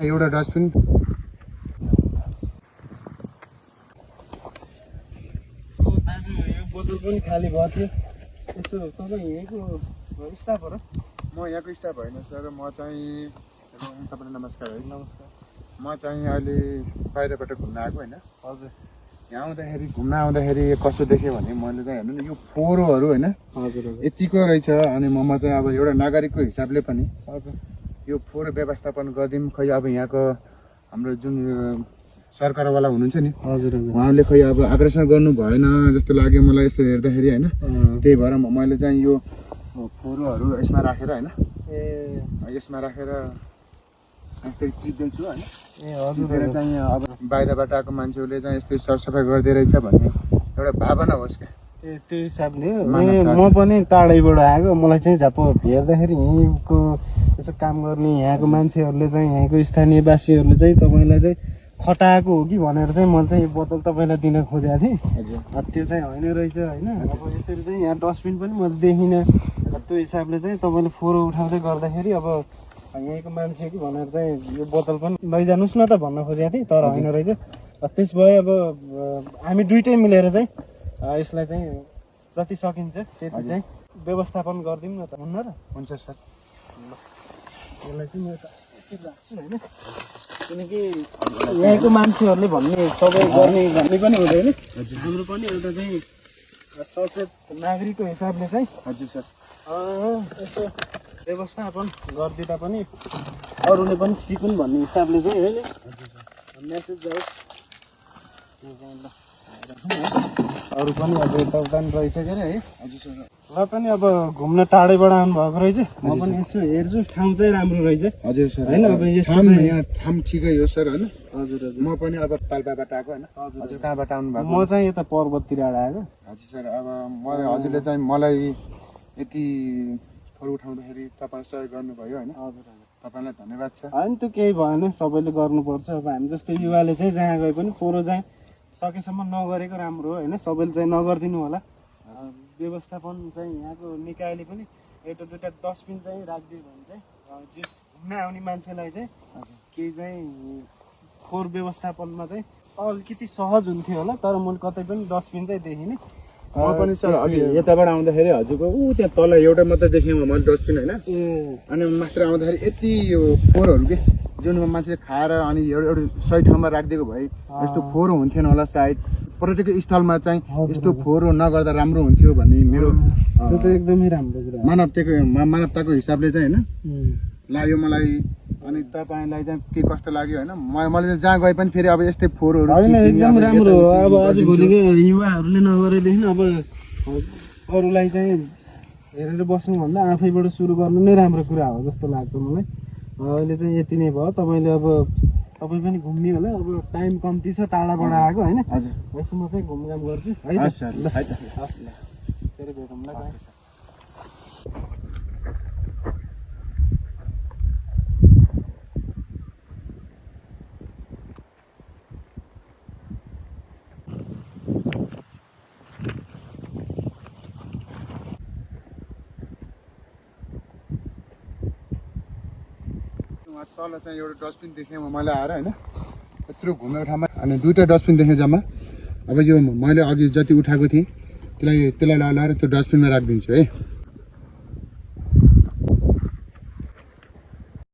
एउटा डस्टबिन दाजु यो बोतल पनि खाली भएको थियो यसो तपाईँ यहीँको स्टाफ हो र म यहाँको स्टाफ होइन सर म चाहिँ तपाईँलाई नमस्कार है नमस्कार म चाहिँ अहिले बाहिरबाट घुम्न आएको होइन हजुर यहाँ आउँदाखेरि घुम्न आउँदाखेरि कसो देखेँ भने मैले चाहिँ हेर्नु न यो फोहोरहरू होइन हजुर यतिको रहेछ अनि म चाहिँ अब एउटा नागरिकको हिसाबले पनि हजुर यो फोहोर व्यवस्थापन गरिदिउँ खै अब यहाँको हाम्रो जुन सरकारवाला हुनुहुन्छ नि हजुर उहाँले खै अब आग्रासन गर्नु भएन जस्तो लाग्यो मलाई यसो हेर्दाखेरि होइन त्यही भएर मैले चाहिँ यो फोहोरहरू यसमा राखेर होइन यसमा राखेर यसरी टिप्दैछु होइन ए हजुर चाहिँ अब बाहिरबाट आएको मान्छेहरूले चाहिँ यस्तै सरसफाइ गर्दै रहेछ भन्ने एउटा भावना होस् क्या ए त्यो हिसाबले म पनि टाढैबाट आएको मलाई चाहिँ झ्याप हेर्दाखेरि यहीँको यसो काम गर्ने यहाँको मान्छेहरूले चाहिँ यहाँको स्थानीयवासीहरूले चाहिँ तपाईँलाई चाहिँ खटाएको हो कि भनेर चाहिँ मैले चाहिँ यो बोतल तपाईँलाई दिन खोजेको थिएँ हजुर त्यो चाहिँ होइन रहेछ होइन अब यसरी चाहिँ यहाँ डस्टबिन पनि मैले देखिनँ त्यो हिसाबले चाहिँ तपाईँले फोहोर उठाउँदै गर्दाखेरि अब यहीँको मान्छे कि भनेर चाहिँ यो बोतल पनि लैजानुहोस् न त भन्न खोजेको थिएँ तर होइन रहेछ त्यस भए अब हामी दुइटै मिलेर चाहिँ यसलाई चाहिँ जति सकिन्छ त्यति चाहिँ व्यवस्थापन गरिदिउँ न त हुन्न र हुन्छ सर यसलाई चाहिँ म यसरी राख्छु होइन किनकि यहाँको मान्छेहरूले भन्ने सबै गर्ने भन्ने पनि हुँदैन हाम्रो पनि एउटा चाहिँ सचेत नागरिकको हिसाबले चाहिँ हजुर सर यसो व्यवस्थापन गरिदिँदा पनि अरूले पनि सिकुन् भन्ने हिसाबले चाहिँ होइन मेसेज जाओस् अरू पनि अब यताउता पनि रहिसकेर है हजुर सर र पनि अब घुम्न टाढैबाट आउनुभएको रहेछ म पनि यसो हेर्छु ठाउँ चाहिँ राम्रो रहेछ हजुर सर होइन अब यस्तो ठाउँ चाहिँ यहाँ ठाउँ ठिकै हो सर होइन हजुर हजुर म पनि अब पाल्पाबाट आएको होइन हजुर कहाँबाट आउनु भएको म चाहिँ यता पर्वततिरबाट आएको हजुर सर अब हजुरले चाहिँ मलाई यति फोहोर उठाउँदाखेरि तपाईँले सहयोग गर्नुभयो होइन हजुर तपाईँलाई धन्यवाद छ होइन त्यो केही भएन सबैले गर्नुपर्छ अब हामी जस्तो युवाले चाहिँ जहाँ गए पनि फोहोर चाहिँ सकेसम्म नगरेको राम्रो हो होइन सबैले चाहिँ नगरिदिनु होला व्यवस्थापन चाहिँ यहाँको निकायले पनि एउटा दुइटा डस्टबिन चाहिँ राखिदियो भने चाहिँ जस घुम्न आउने मान्छेलाई चाहिँ केही चाहिँ फोहोर व्यवस्थापनमा चाहिँ अलिकति सहज हुन्थ्यो होला तर मैले कतै पनि डस्टबिन चाहिँ देखिनँ म पनि सर अघि यताबाट आउँदाखेरि हजुरको त्यहाँ तल एउटा मात्रै देखेँ मैले डस्टबिन होइन अनि मात्र आउँदाखेरि यति यो फोहोरहरू के जुन मान्छे खाएर अनि एउटा सही ठाउँमा राखिदिएको भए यस्तो फोहोर हुन्थेन होला सायद पर्यटक स्थलमा चाहिँ यस्तो फोहोर नगर्दा राम्रो हुन्थ्यो भन्ने मेरो त्यो त एकदमै राम्रो कुरा मानवताको हिसाबले चाहिँ होइन लाग्यो मलाई अनि तपाईँलाई चाहिँ के कस्तो लाग्यो होइन मैले चाहिँ जहाँ गए पनि फेरि अब यस्तै फोहोरहरू होइन एकदम राम्रो हो अब आजभोलिको युवाहरूले नगरेदेखि अब अरूलाई चाहिँ हेरेर बस्नुभन्दा आफैबाट सुरु गर्नु नै राम्रो कुरा हो जस्तो लाग्छ मलाई अहिले चाहिँ यति नै भयो तपाईँले अब तपाईँ पनि घुम्ने होला अब टाइम कम्ती छ टाढाबाट आएको होइन यसो म चाहिँ घुमघाम गर्छु है त फेरि भेटौँला तल चाहिँ एउटा डस्टबिन देखेँ मैले आएर होइन यत्रो घुमेको ठाउँमा अनि दुईवटा डस्टबिन देखेँ जम्मा अब यो मैले अघि जति उठाएको थिएँ त्यसलाई लगाएर त्यो डस्टबिनमा राखिदिन्छु है